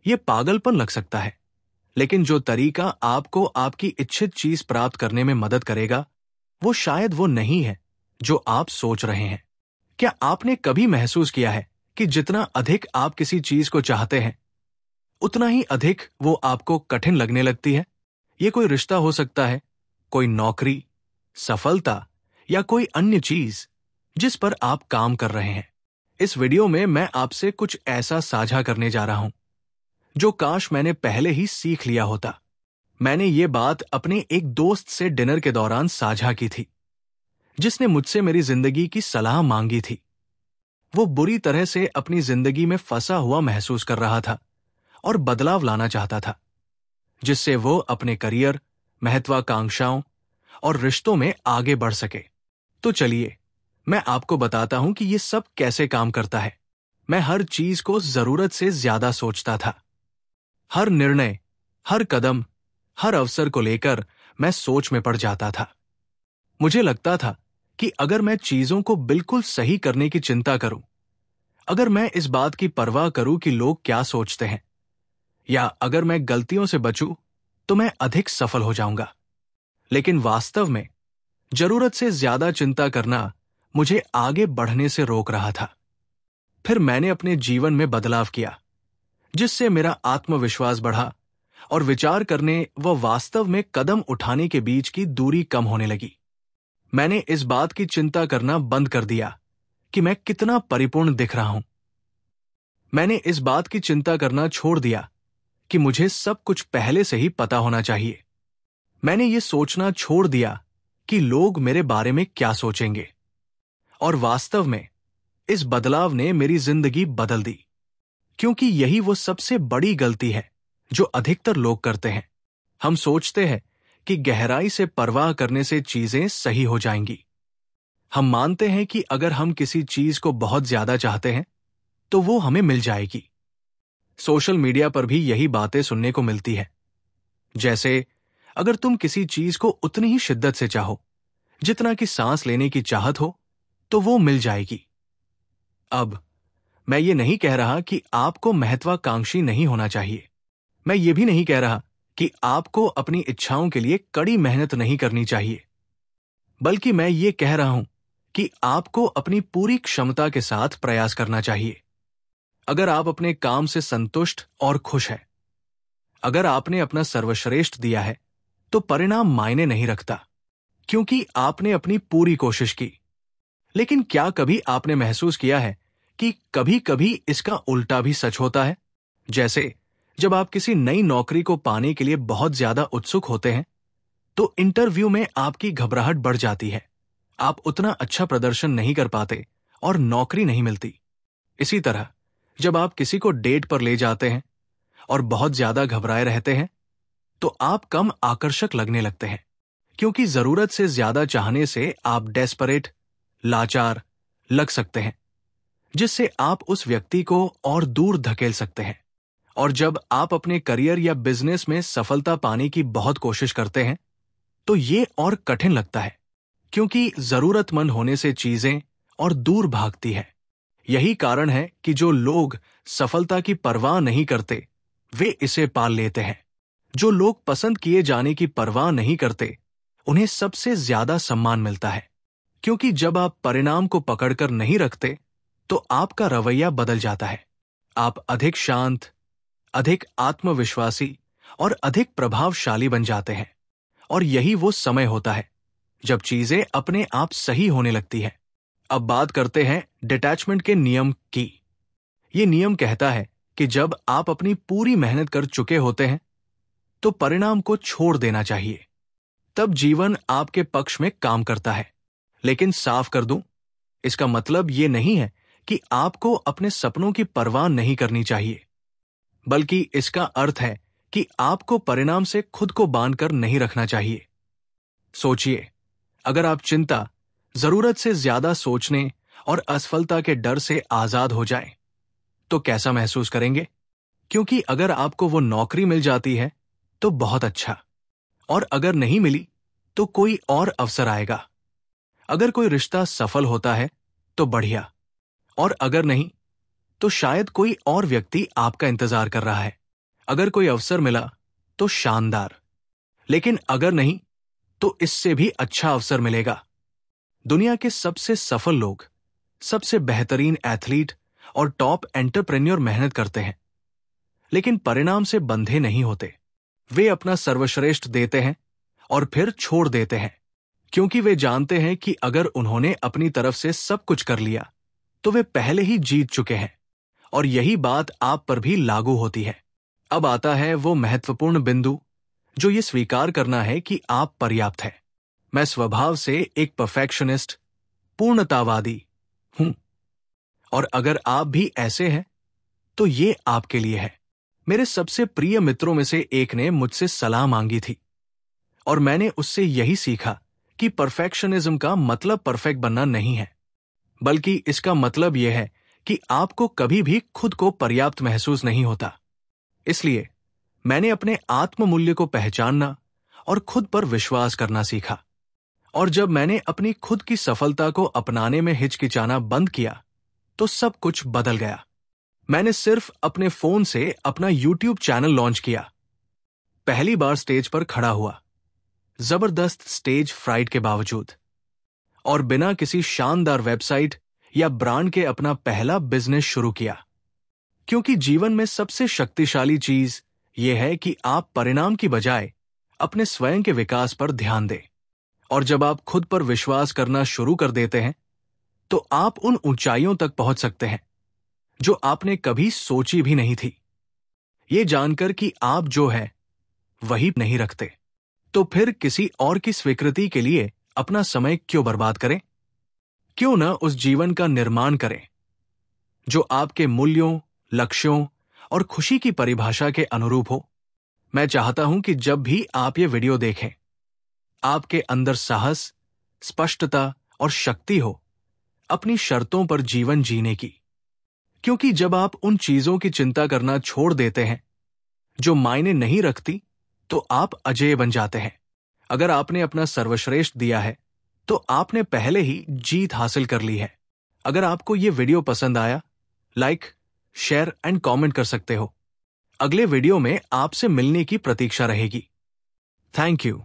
ये पागलपन लग सकता है, लेकिन जो तरीका आपको आपकी इच्छित चीज प्राप्त करने में मदद करेगा, वो शायद वो नहीं है जो आप सोच रहे हैं। क्या आपने कभी महसूस किया है कि जितना अधिक आप किसी चीज को चाहते हैं, उतना ही अधिक वो आपको कठिन लगने लगती है? ये कोई रिश्ता हो सकता है, कोई नौकरी, सफलता या कोई अन्य चीज जिस पर आप काम कर रहे हैं। इस वीडियो में मैं आपसे कुछ ऐसा साझा करने जा रहा हूं जो काश मैंने पहले ही सीख लिया होता। मैंने ये बात अपने एक दोस्त से डिनर के दौरान साझा की थी, जिसने मुझसे मेरी जिंदगी की सलाह मांगी थी। वो बुरी तरह से अपनी जिंदगी में फंसा हुआ महसूस कर रहा था और बदलाव लाना चाहता था, जिससे वो अपने करियर, महत्वाकांक्षाओं और रिश्तों में आगे बढ़ सके। तो चलिए, मैं आपको बताता हूं कि ये सब कैसे काम करता है। मैं हर चीज को जरूरत से ज्यादा सोचता था। हर निर्णय, हर कदम, हर अवसर को लेकर मैं सोच में पड़ जाता था। मुझे लगता था कि अगर मैं चीजों को बिल्कुल सही करने की चिंता करूं, अगर मैं इस बात की परवाह करूं कि लोग क्या सोचते हैं, या अगर मैं गलतियों से बचूं, तो मैं अधिक सफल हो जाऊंगा। लेकिन वास्तव में जरूरत से ज्यादा चिंता करना मुझे आगे बढ़ने से रोक रहा था। फिर मैंने अपने जीवन में बदलाव किया, जिससे मेरा आत्मविश्वास बढ़ा और विचार करने व वास्तव में कदम उठाने के बीच की दूरी कम होने लगी। मैंने इस बात की चिंता करना बंद कर दिया कि मैं कितना परिपूर्ण दिख रहा हूं। मैंने इस बात की चिंता करना छोड़ दिया कि मुझे सब कुछ पहले से ही पता होना चाहिए। मैंने ये सोचना छोड़ दिया कि लोग मेरे बारे में क्या सोचेंगे। और वास्तव में इस बदलाव ने मेरी जिंदगी बदल दी, क्योंकि यही वो सबसे बड़ी गलती है जो अधिकतर लोग करते हैं। हम सोचते हैं कि गहराई से परवाह करने से चीजें सही हो जाएंगी। हम मानते हैं कि अगर हम किसी चीज को बहुत ज्यादा चाहते हैं तो वो हमें मिल जाएगी। सोशल मीडिया पर भी यही बातें सुनने को मिलती है, जैसे अगर तुम किसी चीज को उतनी ही शिद्दत से चाहो जितना कि सांस लेने की चाहत हो, तो वो मिल जाएगी। अब मैं ये नहीं कह रहा कि आपको महत्वाकांक्षी नहीं होना चाहिए। मैं ये भी नहीं कह रहा कि आपको अपनी इच्छाओं के लिए कड़ी मेहनत नहीं करनी चाहिए, बल्कि मैं ये कह रहा हूं कि आपको अपनी पूरी क्षमता के साथ प्रयास करना चाहिए। अगर आप अपने काम से संतुष्ट और खुश हैं, अगर आपने अपना सर्वश्रेष्ठ दिया है, तो परिणाम मायने नहीं रखता, क्योंकि आपने अपनी पूरी कोशिश की। लेकिन क्या कभी आपने महसूस किया है कि कभी-कभी इसका उल्टा भी सच होता है? जैसे जब आप किसी नई नौकरी को पाने के लिए बहुत ज्यादा उत्सुक होते हैं, तो इंटरव्यू में आपकी घबराहट बढ़ जाती है। आप उतना अच्छा प्रदर्शन नहीं कर पाते और नौकरी नहीं मिलती। इसी तरह जब आप किसी को डेट पर ले जाते हैं और बहुत ज्यादा घबराए रहते हैं, तो आप कम आकर्षक लगने लगते हैं, क्योंकि जरूरत से ज्यादा चाहने से आप डेस्परेट, लाचार लग सकते हैं, जिससे आप उस व्यक्ति को और दूर धकेल सकते हैं। और जब आप अपने करियर या बिजनेस में सफलता पाने की बहुत कोशिश करते हैं, तो ये और कठिन लगता है, क्योंकि जरूरतमंद होने से चीजें और दूर भागती है। यही कारण है कि जो लोग सफलता की परवाह नहीं करते, वे इसे पाल लेते हैं। जो लोग पसंद किए जाने की परवाह नहीं करते, उन्हें सबसे ज्यादा सम्मान मिलता है, क्योंकि जब आप परिणाम को पकड़कर नहीं रखते, तो आपका रवैया बदल जाता है। आप अधिक शांत, अधिक आत्मविश्वासी और अधिक प्रभावशाली बन जाते हैं। और यही वो समय होता है जब चीजें अपने आप सही होने लगती हैं। अब बात करते हैं डिटैचमेंट के नियम की। ये नियम कहता है कि जब आप अपनी पूरी मेहनत कर चुके होते हैं, तो परिणाम को छोड़ देना चाहिए। तब जीवन आपके पक्ष में काम करता है। लेकिन साफ कर दूं, इसका मतलब ये नहीं है कि आपको अपने सपनों की परवाह नहीं करनी चाहिए, बल्कि इसका अर्थ है कि आपको परिणाम से खुद को बांधकर नहीं रखना चाहिए। सोचिए, अगर आप चिंता, जरूरत से ज्यादा सोचने और असफलता के डर से आजाद हो जाएं, तो कैसा महसूस करेंगे? क्योंकि अगर आपको वो नौकरी मिल जाती है तो बहुत अच्छा, और अगर नहीं मिली तो कोई और अवसर आएगा। अगर कोई रिश्ता सफल होता है तो बढ़िया, और अगर नहीं तो शायद कोई और व्यक्ति आपका इंतजार कर रहा है। अगर कोई अवसर मिला तो शानदार, लेकिन अगर नहीं तो इससे भी अच्छा अवसर मिलेगा। दुनिया के सबसे सफल लोग, सबसे बेहतरीन एथलीट और टॉप एंटरप्रेन्योर मेहनत करते हैं, लेकिन परिणाम से बंधे नहीं होते। वे अपना सर्वश्रेष्ठ देते हैं और फिर छोड़ देते हैं, क्योंकि वे जानते हैं कि अगर उन्होंने अपनी तरफ से सब कुछ कर लिया तो वे पहले ही जीत चुके हैं। और यही बात आप पर भी लागू होती है। अब आता है वो महत्वपूर्ण बिंदु, जो ये स्वीकार करना है कि आप पर्याप्त हैं। मैं स्वभाव से एक परफेक्शनिस्ट, पूर्णतावादी हूं, और अगर आप भी ऐसे हैं तो ये आपके लिए है। मेरे सबसे प्रिय मित्रों में से एक ने मुझसे सलाह मांगी थी, और मैंने उससे यही सीखा कि परफेक्शनिज्म का मतलब परफेक्ट बनना नहीं है, बल्कि इसका मतलब यह है कि आपको कभी भी खुद को पर्याप्त महसूस नहीं होता। इसलिए मैंने अपने आत्ममूल्य को पहचानना और खुद पर विश्वास करना सीखा। और जब मैंने अपनी खुद की सफलता को अपनाने में हिचकिचाना बंद किया तो सब कुछ बदल गया। मैंने सिर्फ अपने फोन से अपना YouTube चैनल लॉन्च किया, पहली बार स्टेज पर खड़ा हुआ, जबरदस्त स्टेज फ्राइट के बावजूद, और बिना किसी शानदार वेबसाइट या ब्रांड के अपना पहला बिजनेस शुरू किया। क्योंकि जीवन में सबसे शक्तिशाली चीज यह है कि आप परिणाम की बजाय अपने स्वयं के विकास पर ध्यान दें। और जब आप खुद पर विश्वास करना शुरू कर देते हैं तो आप उन ऊंचाइयों तक पहुंच सकते हैं जो आपने कभी सोची भी नहीं थी। ये जानकर कि आप जो है वही नहीं रखते, तो फिर किसी और की स्वीकृति के लिए अपना समय क्यों बर्बाद करें? क्यों न उस जीवन का निर्माण करें जो आपके मूल्यों, लक्ष्यों और खुशी की परिभाषा के अनुरूप हो। मैं चाहता हूं कि जब भी आप ये वीडियो देखें, आपके अंदर साहस, स्पष्टता और शक्ति हो अपनी शर्तों पर जीवन जीने की। क्योंकि जब आप उन चीजों की चिंता करना छोड़ देते हैं जो मायने नहीं रखती, तो आप अजेय बन जाते हैं। अगर आपने अपना सर्वश्रेष्ठ दिया है तो आपने पहले ही जीत हासिल कर ली है। अगर आपको ये वीडियो पसंद आया, लाइक, शेयर एंड कमेंट कर सकते हो। अगले वीडियो में आपसे मिलने की प्रतीक्षा रहेगी। Thank you.